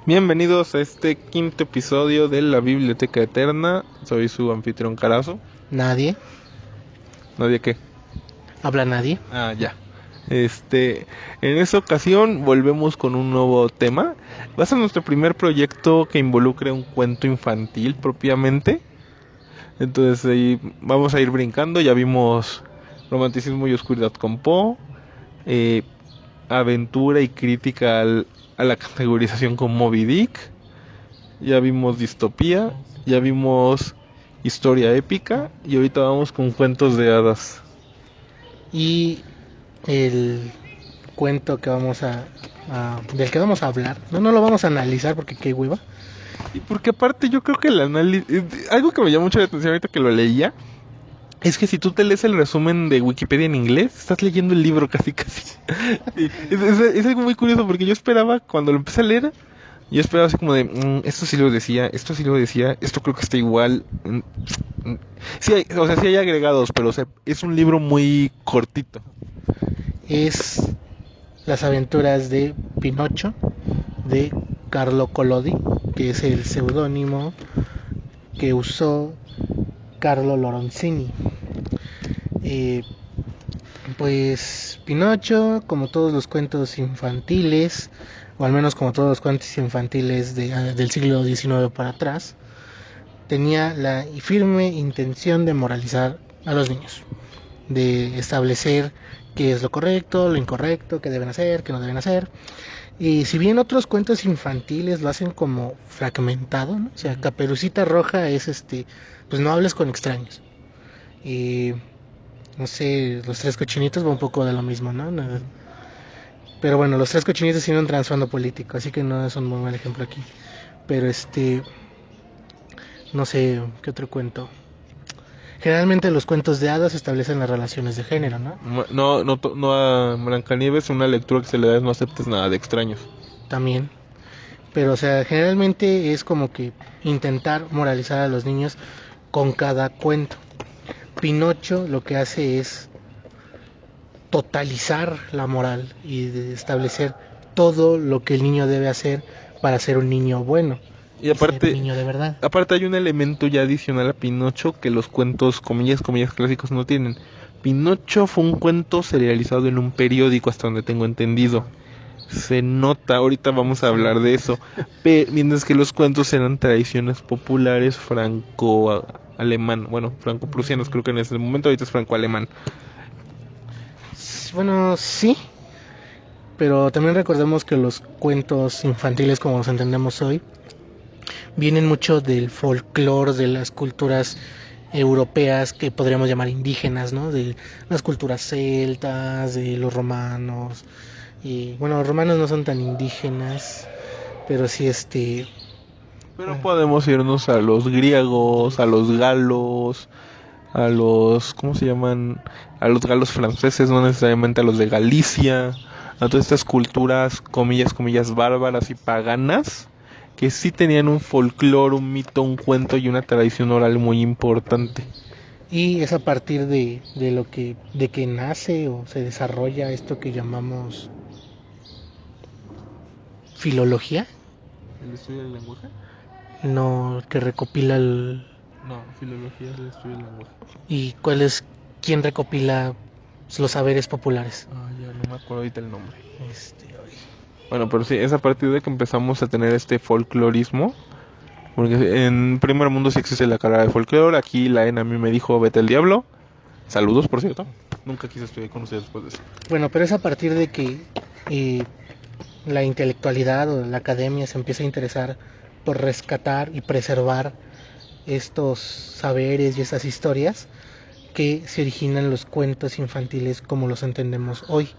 Bienvenidos a este quinto episodio de la Biblioteca Eterna. Soy su anfitrión Carazo. Nadie. ¿Nadie qué? ¿Habla nadie? Ya. En esta ocasión volvemos con un nuevo tema. Va a ser nuestro primer proyecto que involucre un cuento infantil propiamente. Entonces ahí vamos a ir brincando. Ya vimos Romanticismo y Oscuridad con Poe, aventura y crítica a la categorización con Moby Dick. Ya vimos distopía, ya vimos historia épica y ahorita vamos con cuentos de hadas. Y el cuento que del que vamos a hablar, no lo vamos a analizar porque qué hueva. Y porque aparte yo creo que el análisis, algo que me llamó mucho la atención ahorita que lo leía, es que si tú te lees el resumen de Wikipedia en inglés, estás leyendo el libro casi. Es algo muy curioso porque yo esperaba, cuando lo empecé a leer, yo esperaba así como de, esto sí lo decía, esto sí lo decía, esto creo que está igual. Sí hay, o sea, sí hay agregados, pero o sea, es un libro muy cortito. Es Las aventuras de Pinocho de Carlo Collodi, que es el seudónimo que usó Carlo Lorenzini. Pues Pinocho, como todos los cuentos infantiles, o al menos como todos los cuentos infantiles del siglo XIX para atrás, tenía la firme intención de moralizar a los niños, de establecer qué es lo correcto, lo incorrecto, qué deben hacer, qué no deben hacer. Y si bien otros cuentos infantiles lo hacen como fragmentado, ¿no? O sea, Caperucita Roja es pues no hables con extraños. Y no sé, Los Tres Cochinitos va un poco de lo mismo, ¿no? Pero bueno, Los Tres Cochinitos tienen un trasfondo político, así que no es un muy buen ejemplo aquí. Pero no sé, ¿qué otro cuento? Generalmente los cuentos de hadas establecen las relaciones de género, ¿no? No a Blancanieves, una lectura que se le da es no aceptes nada de extraños. También. Pero, o sea, generalmente es como que intentar moralizar a los niños con cada cuento. Pinocho lo que hace es totalizar la moral y de establecer todo lo que el niño debe hacer para ser un niño bueno Y y ser un aparte, niño de verdad. aparte hay un elemento ya adicional a Pinocho que los cuentos, comillas, comillas, clásicos no tienen. Pinocho fue un cuento serializado en un periódico, hasta donde tengo entendido. Se nota, ahorita vamos a hablar de eso. Mientras que los cuentos eran tradiciones populares franco-alemán, bueno, franco-prusianos creo que en ese momento, ahorita es franco-alemán. Bueno, sí, pero también recordemos que los cuentos infantiles como los entendemos hoy vienen mucho del folclore de las culturas europeas que podríamos llamar indígenas, ¿no? De las culturas celtas, de los romanos. Y bueno, los romanos no son tan indígenas, pero sí Pero podemos irnos a los griegos, a los galos, a los, ¿cómo se llaman? A los galos franceses, no necesariamente a los de Galicia, a todas estas culturas, comillas, comillas, bárbaras y paganas, que sí tenían un folclore, un mito, un cuento y una tradición oral muy importante. y es a partir de que nace o se desarrolla esto que llamamos filología, ¿El estudio del lenguaje? no que recopila No, filología es el estudio del lenguaje. y cuál es quién recopila los saberes populares. Ya no me acuerdo ahorita el nombre. Este, Bueno, pero sí, es a partir de que empezamos a tener este folclorismo. Porque en primer mundo sí existe la carrera de folclore. Aquí la ENA a mí me dijo, vete al diablo. Saludos, por cierto. Nunca quise estudiar con ustedes después de eso. Bueno, pero es a partir de que eh, la intelectualidad o la academia se empieza a interesar por rescatar y preservar estos saberes y estas historias que se originan los cuentos infantiles como los entendemos hoy.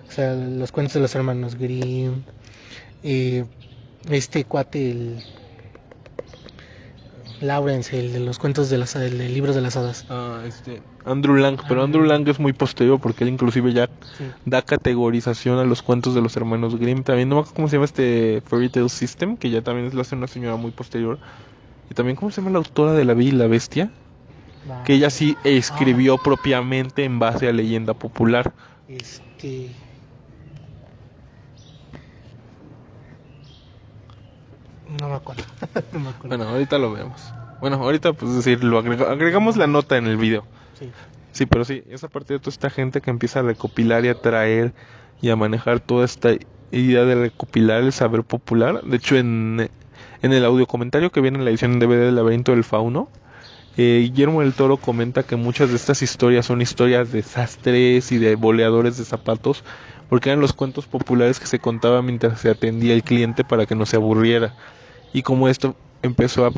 O sea, los cuentos de los hermanos Grimm, eh, este cuate, el Lawrence, el de los cuentos el de libros de las hadas. Andrew Lang, pero Andrew Lang es muy posterior porque él inclusive ya da categorización a los cuentos de los hermanos Grimm. También no me acuerdo cómo se llama este Fairy Tale System, que ya también lo hace una señora muy posterior. Y también cómo se llama la autora de La Bella y la Bestia, que ella sí escribió propiamente en base a leyenda popular. acuerdo. No me acuerdo. Bueno, ahorita lo vemos. Bueno, ahorita pues decir, agregamos la nota en el video. Sí. Sí, pero sí, esa parte de toda esta gente que empieza a recopilar y a traer y a manejar toda esta idea de recopilar el saber popular. De hecho, en el audio comentario que viene en la edición en DVD del Laberinto del Fauno, Guillermo del Toro comenta que muchas de estas historias son historias de sastres y de boleadores de zapatos, porque eran los cuentos populares que se contaban mientras se atendía el cliente para que no se aburriera. Y como esto empezó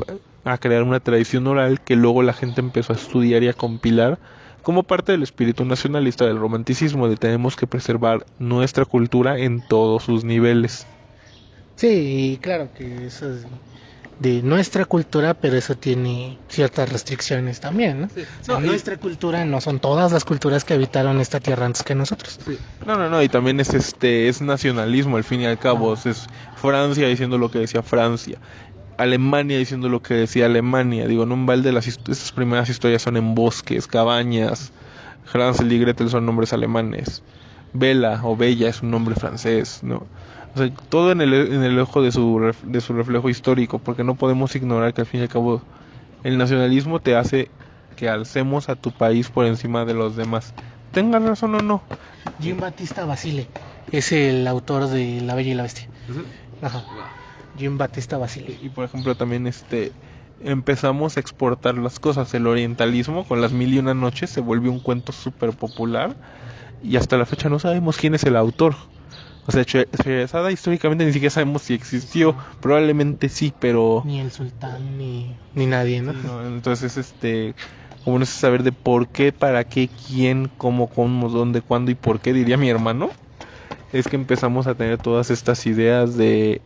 a crear una tradición oral que luego la gente empezó a estudiar y a compilar como parte del espíritu nacionalista del romanticismo, de tenemos que preservar nuestra cultura en todos sus niveles. Sí, y claro que eso es de nuestra cultura, pero eso tiene ciertas restricciones también, ¿no? Sí. O sea, No, nuestra cultura no son todas las culturas que habitaron esta tierra antes que nosotros. Sí. No, y también es nacionalismo al fin y al cabo, es Francia diciendo lo que decía Francia, Alemania diciendo lo que decía Alemania. Digo, no en balde estas primeras historias son en bosques, cabañas. Hansel y Gretel son nombres alemanes. Bella o Bella es un nombre francés, ¿no? O sea, todo en el ojo de su reflejo histórico, porque no podemos ignorar que al fin y al cabo el nacionalismo te hace que alcemos a tu país por encima de los demás. Tengan razón o no. Jean Battista Basile es el autor de La Bella y la Bestia. Ajá. Jean Battista Basile. Y por ejemplo también empezamos a exportar las cosas. El orientalismo con las mil y una noches se volvió un cuento súper popular y hasta la fecha no sabemos quién es el autor. O sea, Sherazada históricamente ni siquiera sabemos si existió. Probablemente sí, pero Ni el sultán ni nadie, ¿no? no, entonces como no sé saber de por qué, para qué, quién, cómo, dónde, cuándo y por qué, diría mi hermano, es que empezamos a tener todas estas ideas de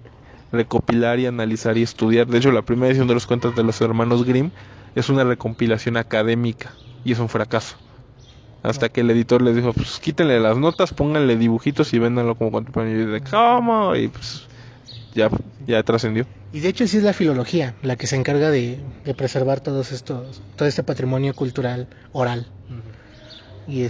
recopilar y analizar y estudiar. De hecho, la primera edición de los cuentos de los hermanos Grimm es una recompilación académica y es un fracaso. Hasta que el editor les dijo, pues quítenle las notas, pónganle dibujitos y véndanlo como contemporáneo. Y de ¿cómo? Y pues ya trascendió. Y de hecho sí es la filología la que se encarga de preservar todo este patrimonio cultural oral. Y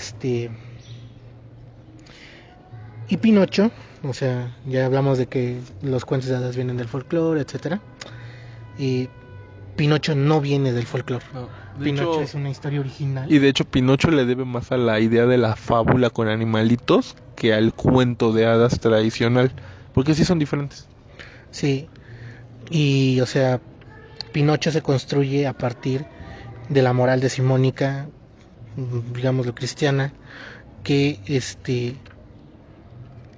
y Pinocho, o sea, ya hablamos de que los cuentos de hadas vienen del folclore, etcétera. Y Pinocho no viene del folclore. No, Pinocho hecho, es una historia original. Y de hecho Pinocho le debe más a la idea de la fábula con animalitos que al cuento de hadas tradicional, porque sí son diferentes. Sí. Y o sea, Pinocho se construye a partir de la moral decimonónica, digámoslo cristiana, que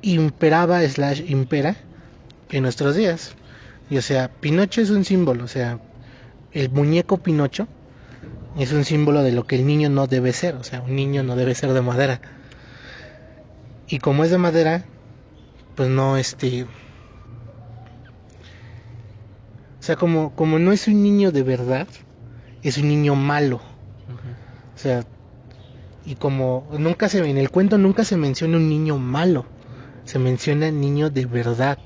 impera en nuestros días. Y o sea, Pinocho es un símbolo, o sea, el muñeco Pinocho es un símbolo de lo que el niño no debe ser, o sea, un niño no debe ser de madera. Y como es de madera, pues no o sea, como no es un niño de verdad, es un niño malo. O sea, y como en el cuento nunca se menciona un niño malo, se menciona niño de verdad.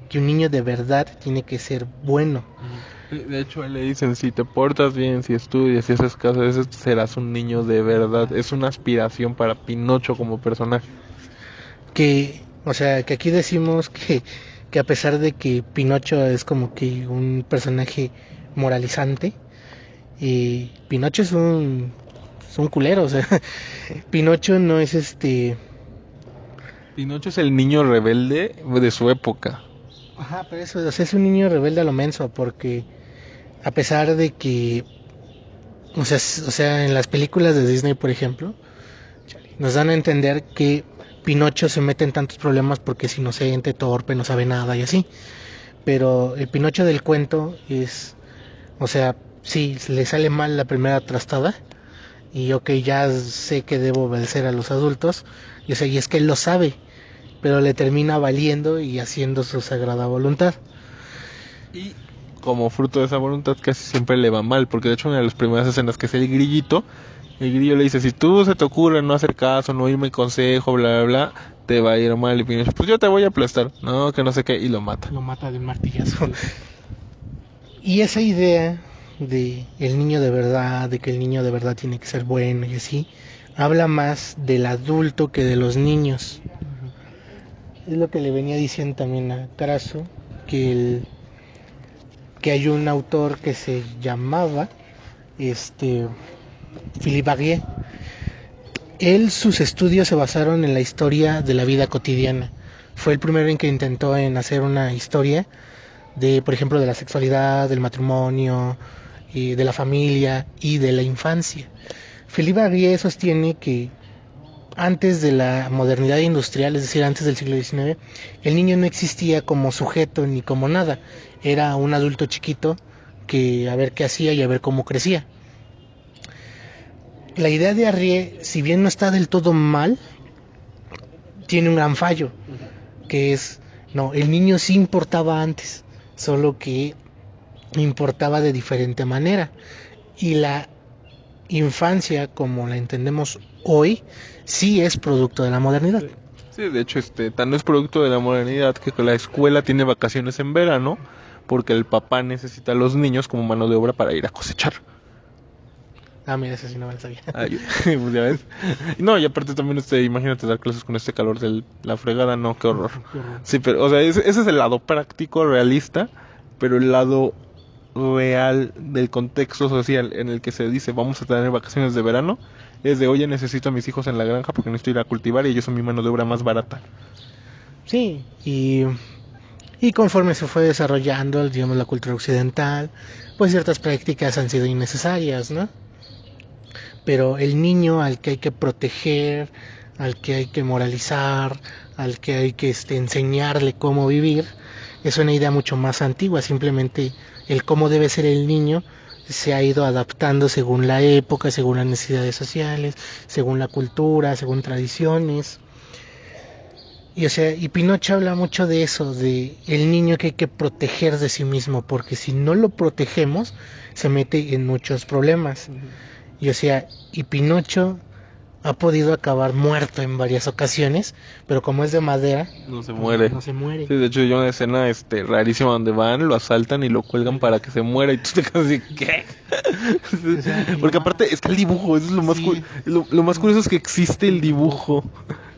Que un niño de verdad tiene que ser bueno. De hecho, le dicen, si te portas bien, si estudias, si haces caso, ese serás un niño de verdad. Es una aspiración para Pinocho como personaje. O sea, que aquí decimos que a pesar de que Pinocho es como que un personaje moralizante, y Pinocho es un culero, o sea, Pinocho no es Pinocho es el niño rebelde de su época. Ajá, pero eso, o sea, es un niño rebelde a lo menso, porque a pesar de que, o sea, en las películas de Disney, por ejemplo, nos dan a entender que Pinocho se mete en tantos problemas porque es inocente, torpe, no sabe nada y así. Pero el Pinocho del cuento o sea, sí, le sale mal la primera trastada y ok, ya sé que debo obedecer a los adultos, y o sea, y es que él lo sabe, pero le termina valiendo y haciendo su sagrada voluntad. Y como fruto de esa voluntad casi siempre le va mal, porque de hecho una de las primeras escenas que es el grillito, el grillo le dice, si tú se te ocurre no hacer caso, no irme consejo, bla, bla, bla, te va a ir mal. Y Pinocho, pues yo te voy a aplastar, no, que no sé qué, y lo mata. Lo mata de un martillazo. Y esa idea de el niño de verdad, de que el niño de verdad tiene que ser bueno y así, habla más del adulto que de los niños. Es lo que le venía diciendo también a Carazo, que que hay un autor que se llamaba Philippe Barrier. Sus estudios se basaron en la historia de la vida cotidiana. Fue el primero en que intentó en hacer una historia de, por ejemplo, de la sexualidad, del matrimonio, y de la familia y de la infancia. Philippe Barrier sostiene que antes de la modernidad industrial, es decir, antes del siglo XIX, el niño no existía como sujeto ni como nada. Era un adulto chiquito que a ver qué hacía y a ver cómo crecía. La idea de Barrier, si bien no está del todo mal, tiene un gran fallo, que es, no, el niño sí importaba antes, solo que importaba de diferente manera. Y la infancia, como la entendemos hoy, sí es producto de la modernidad. Sí, de hecho, tan no es producto de la modernidad que la escuela tiene vacaciones en verano porque el papá necesita a los niños como mano de obra para ir a cosechar. Ah, mira, eso sí no me lo sabía. Ay, pues ya ves. No, y aparte también, imagínate dar clases con este calor de la fregada, no, qué horror. Qué horror. Sí, pero, o sea, ese es el lado práctico, realista, pero el lado real del contexto social en el que se dice vamos a tener vacaciones de verano es de, oye, necesito a mis hijos en la granja porque necesito ir a cultivar y ellos son mi mano de obra más barata. Sí, y conforme se fue desarrollando, digamos, la cultura occidental, pues ciertas prácticas han sido innecesarias, ¿no? Pero el niño al que hay que proteger, al que hay que moralizar, al que hay que enseñarle cómo vivir, es una idea mucho más antigua. Simplemente el cómo debe ser el niño se ha ido adaptando según la época, según las necesidades sociales, según la cultura, según tradiciones. Y Pinocho habla mucho de eso, de el niño que hay que proteger de sí mismo, porque si no lo protegemos, se mete en muchos problemas. Y Pinocho ha podido acabar muerto en varias ocasiones, pero como es de madera, no se muere. No se muere. Sí, de hecho hay una escena rarísima donde van, lo asaltan y lo cuelgan para que se muera y tú te quedas así, ¿qué? O sea, porque aparte está el dibujo, eso es lo más sí, lo más curioso es que existe el dibujo.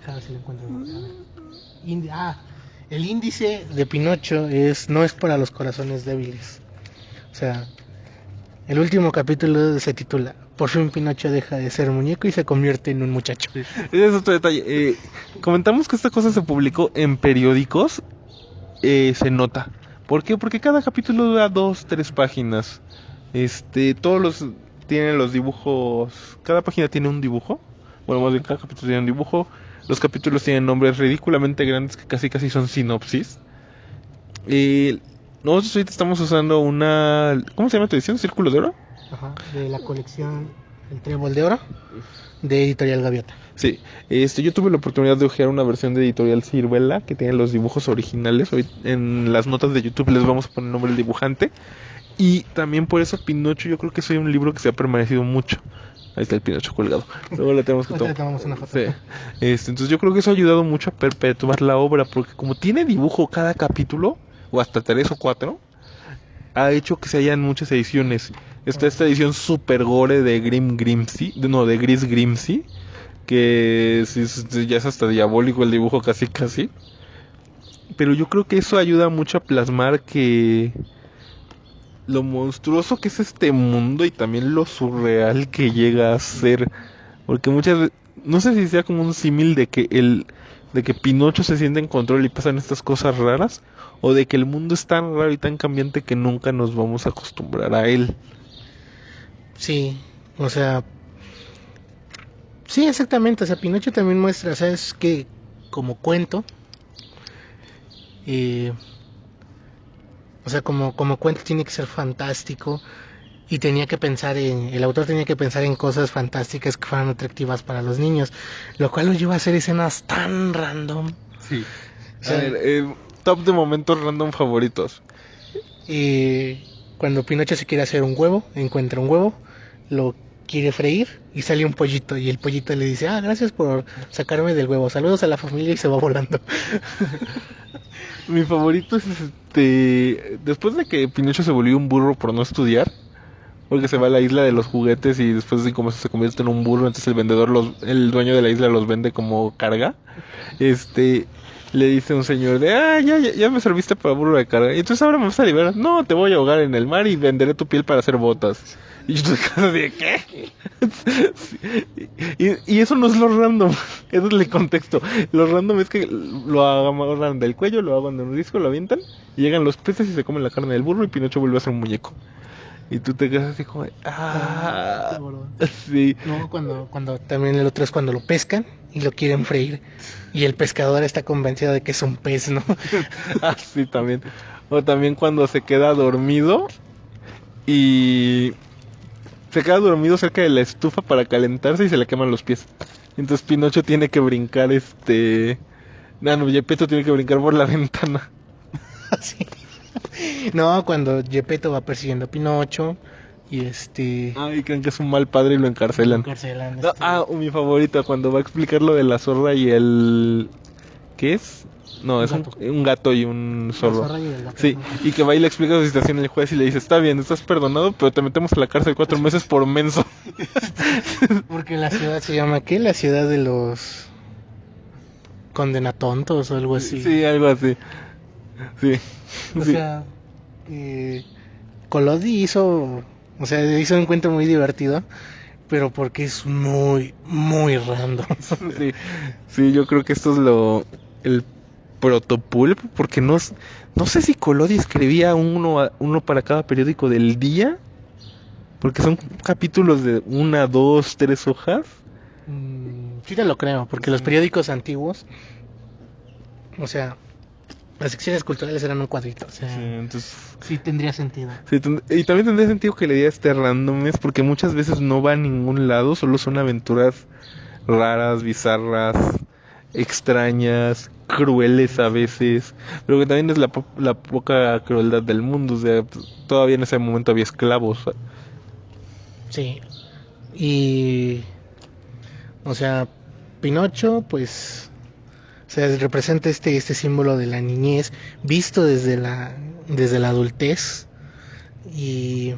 A ver si lo encuentro. El índice de Pinocho no es para los corazones débiles. O sea, el último capítulo se titula Por fin Pinocho deja de ser muñeco y se convierte en un muchacho. Sí. Ese es otro detalle. Comentamos que esta cosa se publicó en periódicos. Se nota. ¿Por qué? Porque cada capítulo dura 2-3 páginas. Todos los tienen los dibujos. Cada página tiene un dibujo. Bueno, más bien cada capítulo tiene un dibujo. Los capítulos tienen nombres ridículamente grandes que casi son sinopsis. Nosotros ahorita estamos usando una... ¿Cómo se llama tu edición? ¿Círculo de Oro? Ajá, de la colección El Trébol de Oro de Editorial Gaviota. Sí, yo tuve la oportunidad de hojear una versión de Editorial Ciruela que tiene los dibujos originales. Hoy en las notas de YouTube les vamos a poner el nombre del dibujante. Y también por eso Pinocho yo creo que es un libro que se ha permanecido mucho. Ahí está el Pinocho colgado. Luego le tenemos que tomamos una foto. Sí. Entonces yo creo que eso ha ayudado mucho a perpetuar la obra, porque como tiene dibujo cada capítulo, o hasta 3 o 4, ha hecho que se hayan muchas ediciones. Está esta edición super gore de de Gris Grimsey, que ya es hasta diabólico el dibujo casi. Pero yo creo que eso ayuda mucho a plasmar que lo monstruoso que es este mundo y también lo surreal que llega a ser. Porque muchas veces, no sé si sea como un símil de que Pinocho se siente en control y pasan estas cosas raras, o de que el mundo es tan raro y tan cambiante que nunca nos vamos a acostumbrar a él. Sí, o sea, sí, exactamente. O sea, Pinocho también muestra, ¿sabes? Que como cuento, o sea, como cuento tiene que ser fantástico y el autor tenía que pensar en cosas fantásticas que fueran atractivas para los niños, lo cual lo lleva a hacer escenas tan random. Sí. O sea, a ver, top de momentos random favoritos. Cuando Pinocho se quiere hacer un huevo, encuentra un huevo, lo quiere freír y sale un pollito y el pollito le dice, gracias por sacarme del huevo, saludos a la familia, y se va volando. Mi favorito es después de que Pinocho se volvió un burro por no estudiar, porque se va a la isla de los juguetes y después de como se convierte en un burro, entonces el dueño de la isla los vende como carga. le dice un señor de, ya me serviste para burro de carga. Y entonces ahora me vas a liberar. No, te voy a ahogar en el mar y venderé tu piel para hacer botas. Y yo estoy de, ¿qué? Sí. Y eso no es lo random. Eso es el contexto. Lo random es que lo agarran del cuello, lo hagan de un disco, lo avientan. Y llegan los peces y se comen la carne del burro y Pinocho vuelve a ser un muñeco. Y tú te quedas así como de, sí. No, cuando también el otro es cuando lo pescan y lo quieren freír. Y el pescador está convencido de que es un pez, ¿no? Sí, también. O también cuando se queda dormido y se queda dormido cerca de la estufa para calentarse y se le queman los pies. Entonces Pinocho tiene que brincar, Gepetto tiene que brincar por la ventana. Sí. No, cuando Gepetto va persiguiendo a Pinocho y y creen que es un mal padre y lo encarcelan. No, Mi favorito, cuando va a explicar lo de la zorra y el... ¿Qué es? No, es un gato y un zorro. Sí, y que va y le explica su situación al juez y le dice, está bien, estás perdonado, pero te metemos a la cárcel 4 meses por menso. Porque la ciudad se llama, ¿qué? La ciudad de los condenatontos o algo así. Sí, algo así. Sí. O sea, Collodi hizo un cuento muy divertido, pero porque es muy, muy random. Sí, yo creo que esto es el protopulp, porque no sé si Collodi escribía uno para cada periódico del día, porque son capítulos de 1, 2, 3 hojas. Sí te lo creo, porque los periódicos antiguos, o sea, las secciones culturales eran un cuadrito, o sea, sí, entonces sí tendría sentido. Sí, y también tendría sentido que le diera randomness, porque muchas veces no va a ningún lado, solo son aventuras raras, bizarras, extrañas, crueles a veces, pero que también es la poca crueldad del mundo, o sea, todavía en ese momento había esclavos. Sí, y, o sea, Pinocho, pues, o sea, representa este símbolo de la niñez visto desde la adultez. Y,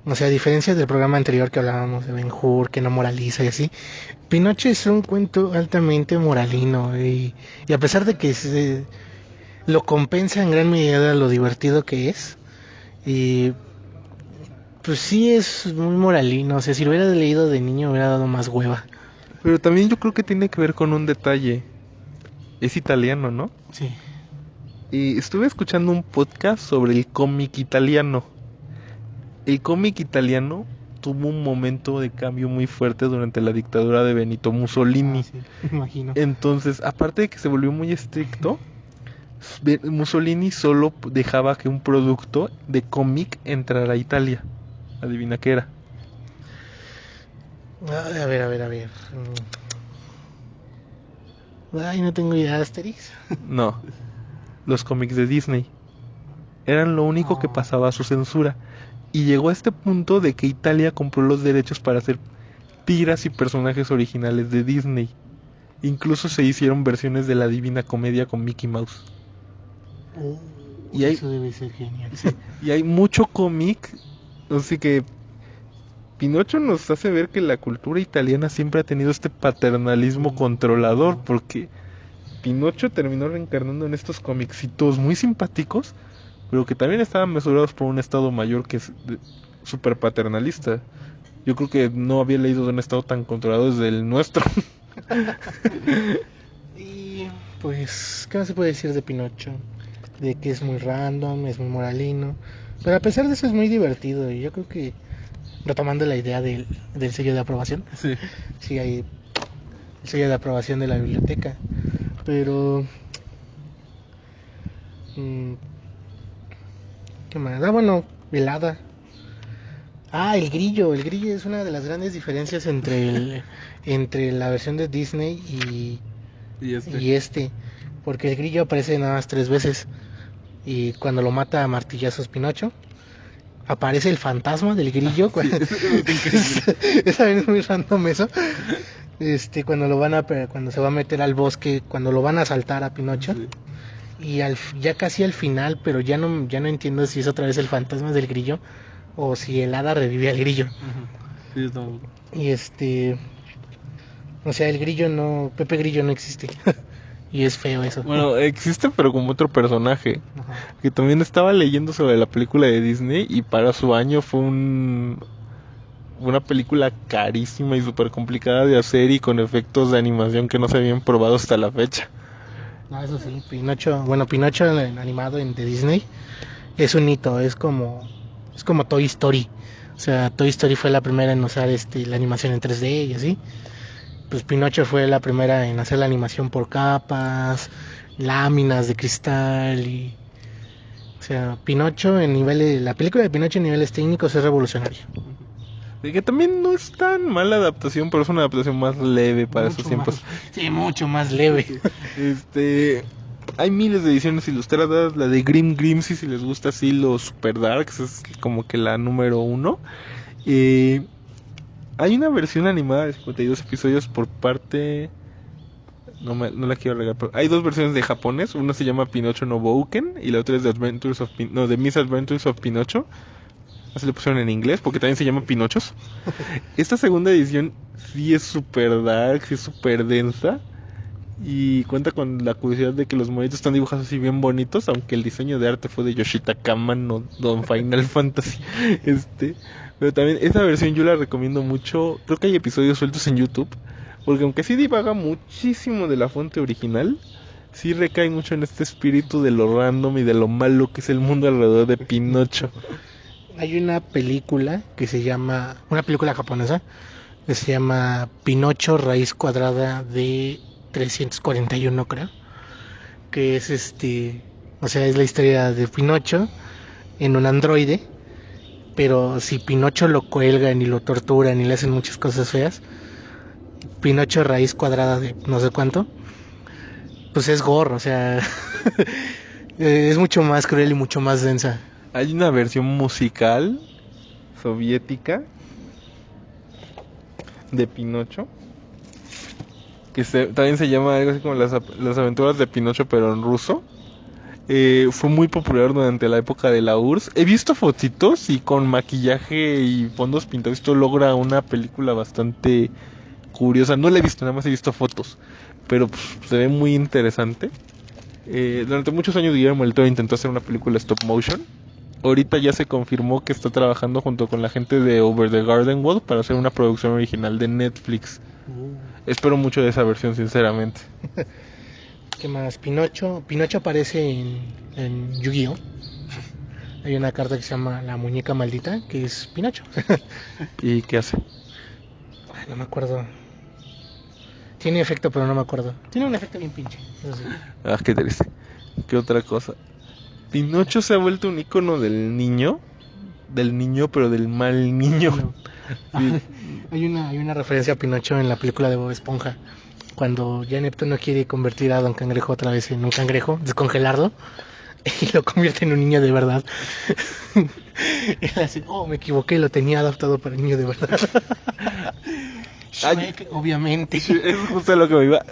o sea, a diferencia del programa anterior que hablábamos de Ben-Hur, que no moraliza y así, Pinocho es un cuento altamente moralino. Y a pesar de que lo compensa en gran medida lo divertido que es, y pues sí es muy moralino. O sea, si lo hubiera leído de niño me hubiera dado más hueva. Pero también yo creo que tiene que ver con un detalle. Es italiano, ¿no? Sí. Y estuve escuchando un podcast sobre el cómic italiano. El cómic italiano tuvo un momento de cambio muy fuerte durante la dictadura de Benito Mussolini. Sí, me imagino. Entonces, aparte de que se volvió muy estricto, Mussolini solo dejaba que un producto de cómic entrara a Italia. Adivina qué era. A ver. Ay, no tengo idea, Asterix. No, los cómics de Disney. Eran lo único que pasaba a su censura. Y llegó a este punto de que Italia compró los derechos para hacer tiras y personajes originales de Disney. Incluso se hicieron versiones de la Divina Comedia con Mickey Mouse. Eso debe ser genial. Sí. Y hay mucho cómic, así que Pinocho nos hace ver que la cultura italiana siempre ha tenido este paternalismo controlador, porque Pinocho terminó reencarnando en estos comicitos muy simpáticos, pero que también estaban mesurados por un estado mayor que es súper paternalista. Yo creo que no había leído de un estado tan controlado desde el nuestro. Y pues, ¿qué más se puede decir de Pinocho? De que es muy random, es muy moralino, pero a pesar de eso es muy divertido. Y yo creo que, retomando la idea del sello de aprobación, sí hay el sello de aprobación de la biblioteca. Pero ¿qué más? Bueno, el hada. El grillo es una de las grandes diferencias entre la versión de Disney y este, porque el grillo aparece nada más 3 veces, y cuando lo mata a martillazos Pinocho, aparece el fantasma del grillo. Es también muy random eso. Cuando se va a meter al bosque, cuando lo van a asaltar a Pinocho, y ya casi al final, pero ya no entiendo si es otra vez el fantasma del grillo o si el hada revive al grillo. Y o sea, Pepe Grillo no existe. Y es feo eso. Bueno, existe pero como otro personaje. Ajá. Que también estaba leyendo sobre la película de Disney y para su año fue una película carísima y súper complicada de hacer y con efectos de animación que no se habían probado hasta la fecha. No, eso sí, Pinocho, bueno, Pinocho animado de Disney es un hito, es como Toy Story. O sea, Toy Story fue la primera en usar la animación en 3D y así. Pues Pinocho fue la primera en hacer la animación por capas, láminas de cristal y... O sea, Pinocho en niveles... La película de Pinocho en niveles técnicos es revolucionaria. Y que también no es tan mala adaptación, pero es una adaptación más leve para Mucho esos tiempos. Sí, mucho más leve. Hay miles de ediciones ilustradas. La de Grim Grimsy, si les gusta así, los Super Darks, es como que la número 1. Hay una versión animada de 52 episodios por parte... No la quiero regar, pero hay dos versiones de japonés. Una se llama Pinocho no Bouken y la otra es The Misadventures of Pinocho. Así le pusieron en inglés porque también se llama Pinochos. Esta segunda edición sí es super dark, sí es super densa. Y cuenta con la curiosidad de que los monitos están dibujados así bien bonitos, aunque el diseño de arte fue de Yoshitaka Amano, Don Final Fantasy. Pero también esa versión yo la recomiendo mucho. Creo que hay episodios sueltos en YouTube, porque aunque sí divaga muchísimo de la fuente original, sí recae mucho en este espíritu de lo random y de lo malo que es el mundo alrededor de Pinocho. Hay una película una película japonesa que se llama Pinocho raíz cuadrada de 341, creo, que es o sea, es la historia de Pinocho en un androide, pero si Pinocho lo cuelgan y lo torturan y le hacen muchas cosas feas, Pinocho raíz cuadrada de no sé cuánto, pues es gore, o sea, es mucho más cruel y mucho más densa. Hay una versión musical soviética de Pinocho que también se llama algo así como las aventuras de Pinocho pero en ruso. Fue muy popular durante la época de la URSS. He visto fotitos y con maquillaje y fondos pintados esto logra una película bastante curiosa. No la he visto, nada más he visto fotos, pero pues, se ve muy interesante. Durante muchos años Guillermo del Toro intentó hacer una película stop motion. Ahorita ya se confirmó que está trabajando junto con la gente de Over the Garden Wall para hacer una producción original de Netflix. Espero mucho de esa versión, sinceramente. ¿Qué más? Pinocho aparece en Yu-Gi-Oh! Hay una carta que se llama La Muñeca Maldita, que es Pinocho. ¿Y qué hace? Ay, no me acuerdo. Tiene efecto, pero no me acuerdo. Tiene un efecto bien pinche. Eso sí. Ah, qué triste. ¿Qué otra cosa? Pinocho se ha vuelto un icono del niño, pero del mal niño. No. Sí. Hay una referencia a Pinocho en la película de Bob Esponja. Cuando ya Neptuno quiere convertir a Don Cangrejo otra vez en un cangrejo, descongelarlo, y lo convierte en un niño de verdad. Él hace, me equivoqué, lo tenía adaptado para niño de verdad. Shrek, obviamente. Es justo lo que me iba.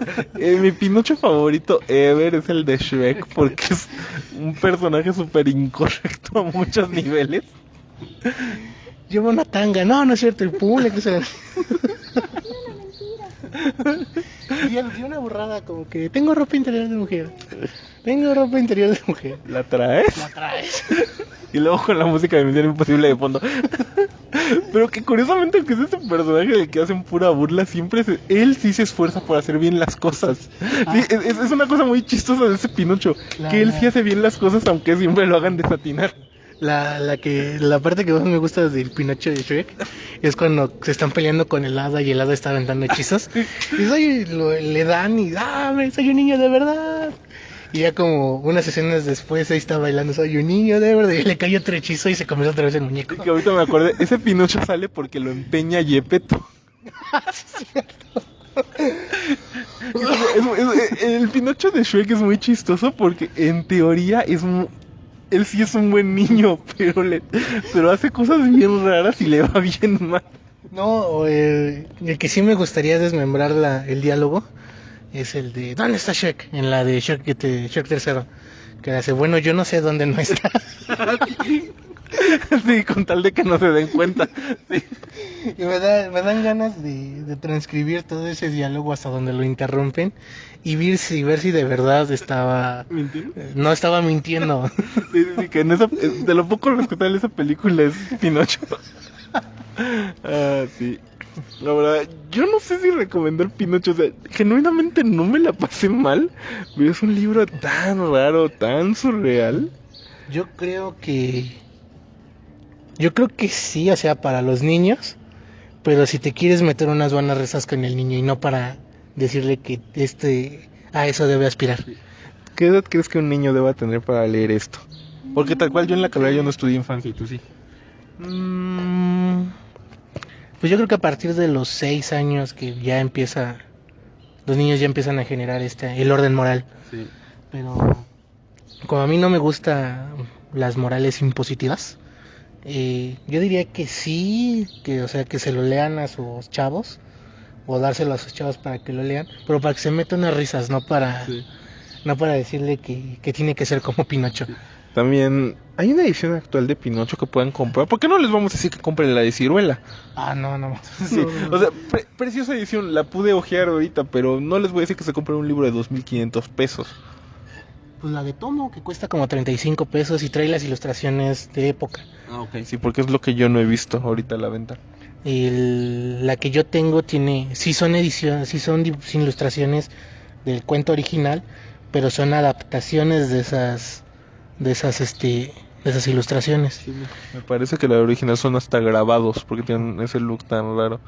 Mi Pinocho favorito ever es el de Shrek porque es un personaje súper incorrecto a muchos niveles. Lleva una tanga, no es cierto, y pum, le crece la... Y una burrada como que tengo ropa interior de mujer. ¿La traes? Y luego con la música de Misión Imposible de fondo. Pero que curiosamente, aunque es este personaje del que hacen pura burla, siempre él sí se esfuerza por hacer bien las cosas. Sí, es una cosa muy chistosa de ese Pinocho, que él sí hace bien las cosas aunque siempre lo hagan desatinar. La parte que más me gusta del Pinocho de Shrek es cuando se están peleando con el hada y el hada está aventando hechizos y le dan y soy un niño de verdad, y ya como unas escenas después ahí está bailando soy un niño de verdad y le cae otro hechizo y se convierte otra vez en muñeco. Que ahorita me acordé, ese Pinocho sale porque lo empeña Gepetto. El Pinocho de Shrek es muy chistoso porque en teoría él sí es un buen niño, pero hace cosas bien raras y le va bien mal. No, el que sí me gustaría desmembrar el diálogo es el de ¿dónde está Shrek? En la de Shrek 3, que hace, bueno, yo no sé dónde no está. Sí, con tal de que no se den cuenta. Sí. Y me dan ganas de transcribir todo ese diálogo hasta donde lo interrumpen y ver si de verdad ¿Mintiendo? no estaba mintiendo. Sí, que de lo poco respetable esa película es Pinocho. Ah, sí. La verdad, yo no sé si recomendar Pinocho, o sea, genuinamente no me la pasé mal, pero es un libro tan raro, tan surreal. Yo creo que yo creo que sí, o sea, para los niños, pero si te quieres meter unas buenas risas con el niño y no para decirle que a eso debe aspirar. ¿Qué edad crees que un niño deba tener para leer esto? Porque tal cual yo en la carrera yo no estudié infancia y tú sí. Mm, pues yo creo que a partir de los 6 años que ya los niños ya empiezan a generar el orden moral. Sí. Pero como a mí no me gustan las morales impositivas, yo diría que sí, que o sea que se lo lean a sus chavos o dárselo a sus chavos para que lo lean, pero para que se metan unas risas, Sí. no para decirle que tiene que ser como Pinocho. Sí. También hay una edición actual de Pinocho que puedan comprar. ¿Por qué no les vamos a decir que compren la de Ciruela? Ah, no. Sí, o sea, preciosa edición, la pude ojear ahorita, pero no les voy a decir que se compren un libro de 2,500 pesos. Pues la de Tomo, que cuesta como 35 pesos y trae las ilustraciones de época. Ah, ok. Sí, porque es lo que yo no he visto ahorita a la venta. La que yo tengo sí son ediciones, sin ilustraciones del cuento original, pero son adaptaciones de esas ilustraciones. Sí, me parece que la original son hasta grabados, porque tienen ese look tan raro.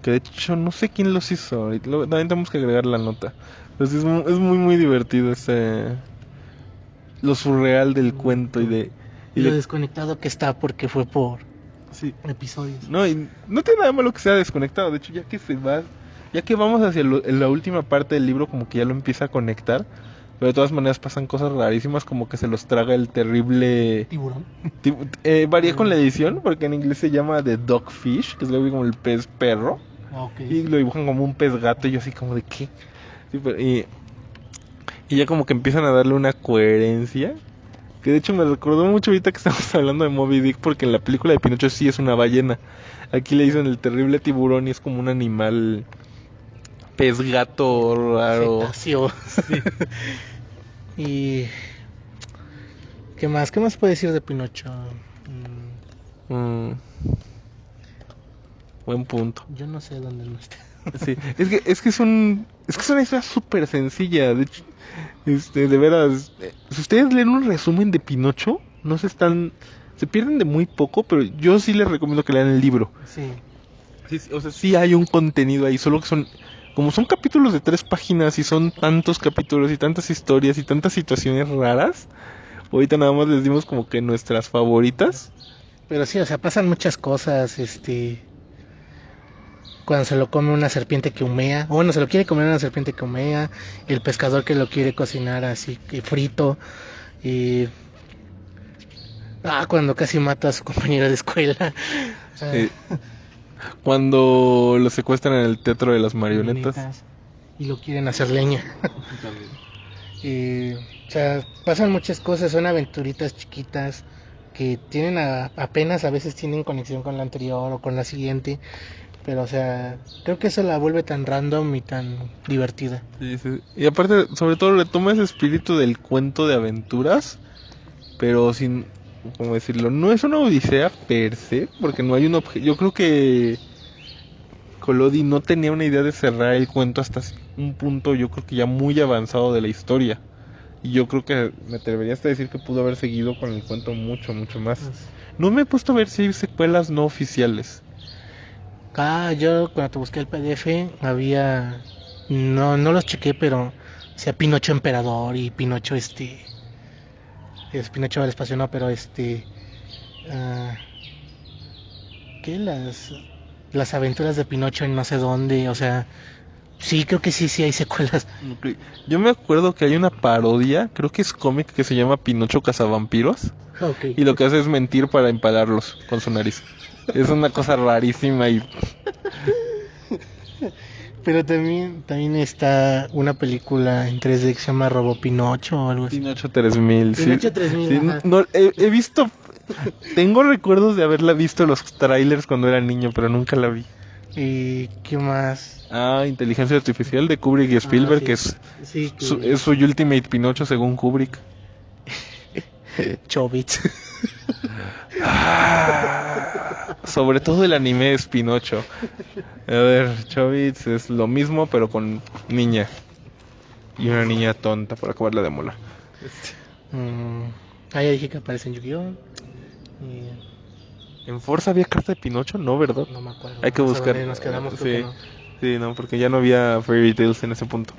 Que de hecho no sé quién los hizo. También tenemos que agregar la nota. Pero sí es muy, muy divertido lo surreal del cuento Y lo desconectado que está porque fue por sí. episodios. No, y no tiene nada malo que sea desconectado. De hecho, ya que vamos hacia la última parte del libro, como que ya lo empieza a conectar. Pero de todas maneras pasan cosas rarísimas, como que se los traga el terrible Tiburón. Varía con la edición, porque en inglés se llama The Dogfish, que es algo como el pez perro. Okay. Y lo dibujan como un pez gato, y yo así como de qué. Sí, y ya como que empiezan a darle una coherencia. Que de hecho me recordó mucho ahorita que estamos hablando de Moby Dick, porque en la película de Pinocho sí es una ballena. Aquí le dicen el terrible tiburón y es como un animal pez gato raro. Cetáceo. Sí. Y ¿qué más? ¿Qué más puede decir de Pinocho? Mm, buen punto. Yo no sé dónde no está. Sí, es que es una historia súper sencilla. De hecho, de veras, si ustedes leen un resumen de Pinocho, no se pierden de muy poco, pero yo sí les recomiendo que lean el libro. Sí. Sí, o sea, sí hay un contenido ahí, solo que como son capítulos de 3 páginas y son tantos capítulos y tantas historias y tantas situaciones raras, ahorita nada más les dimos como que nuestras favoritas. Pero sí, o sea, pasan muchas cosas, cuando se lo come una serpiente que humea, o bueno, se lo quiere comer una serpiente que humea, el pescador que lo quiere cocinar así que frito, y cuando casi mata a su compañero de escuela. Sí. Cuando lo secuestran en el teatro de las marionetas. Y lo quieren hacer leña. O sea, pasan muchas cosas, son aventuritas chiquitas que tienen apenas a veces tienen conexión con la anterior o con la siguiente. Pero, o sea, creo que eso la vuelve tan random y tan divertida. Sí, sí. Y aparte, sobre todo, retoma ese espíritu del cuento de aventuras, pero sin, ¿cómo decirlo? No es una odisea per se, porque no hay un objeto. Yo creo que Collodi no tenía una idea de cerrar el cuento hasta un punto, yo creo que ya muy avanzado de la historia. Y yo creo que me atrevería hasta a decir que pudo haber seguido con el cuento mucho, mucho más. No me he puesto a ver si hay secuelas no oficiales. Yo cuando te busqué el PDF no los chequé, pero sea Pinocho Emperador y Pinocho es Pinocho del espacio, no, pero ¿qué? Las aventuras de Pinocho en no sé dónde, o sea, sí, creo que sí hay secuelas. Okay. Yo me acuerdo que hay una parodia, creo que es cómic, que se llama Pinocho Cazavampiros. Okay. Y lo que hace es mentir para empalarlos con su nariz. Es una cosa rarísima y... Pero también está una película en 3D que se llama Robo Pinocho o algo así. Pinocho 3000, sí. Pinocho 3000, Sí, ajá. no, he visto Tengo recuerdos de haberla visto los trailers cuando era niño, pero nunca la vi. ¿Y qué más? Inteligencia Artificial de Kubrick y Spielberg, Sí, que es sí, es su Ultimate Pinocho según Kubrick. Chobits. Sobre todo el anime es Pinocho. A ver, Chobits es lo mismo, pero con niña. Y una niña tonta por acabarla de mola. Ya dije que aparece en Yu-Gi-Oh! ¿En Forza había carta de Pinocho? No, ¿verdad? No me acuerdo. Hay que Hasta buscar. donde nos quedamos, creo que Sí, no. sí, no, porque ya no había Fairy Tales en ese punto.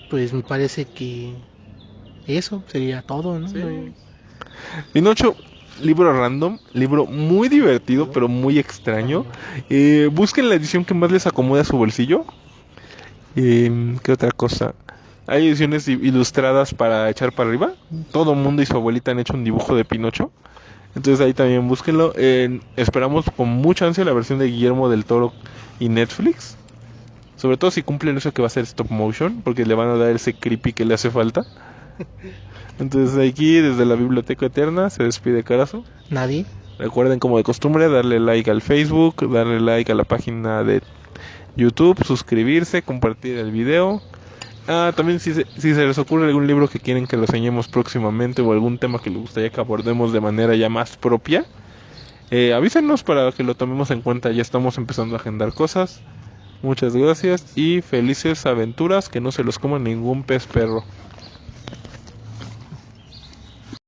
Pues me parece que eso sería todo, ¿no? Sí. Pinocho, libro random, libro muy divertido, pero muy extraño. Busquen la edición que más les acomode a su bolsillo. ¿Qué otra cosa? Hay ediciones ilustradas para echar para arriba. Todo mundo y su abuelita han hecho un dibujo de Pinocho. Entonces ahí también búsquenlo. Esperamos con mucha ansia la versión de Guillermo del Toro y Netflix. Sobre todo si cumplen eso que va a ser stop motion, porque le van a dar ese creepy que le hace falta. Entonces aquí desde la Biblioteca Eterna se despide Carazo. Nadie. Recuerden como de costumbre darle like al Facebook, darle like a la página de YouTube, suscribirse, compartir el video. También si se les ocurre algún libro que quieren que lo enseñemos próximamente o algún tema que les gustaría que abordemos de manera ya más propia, avísenos para que lo tomemos en cuenta. Ya estamos empezando a agendar cosas. Muchas gracias y felices aventuras, que no se los coma ningún pez perro.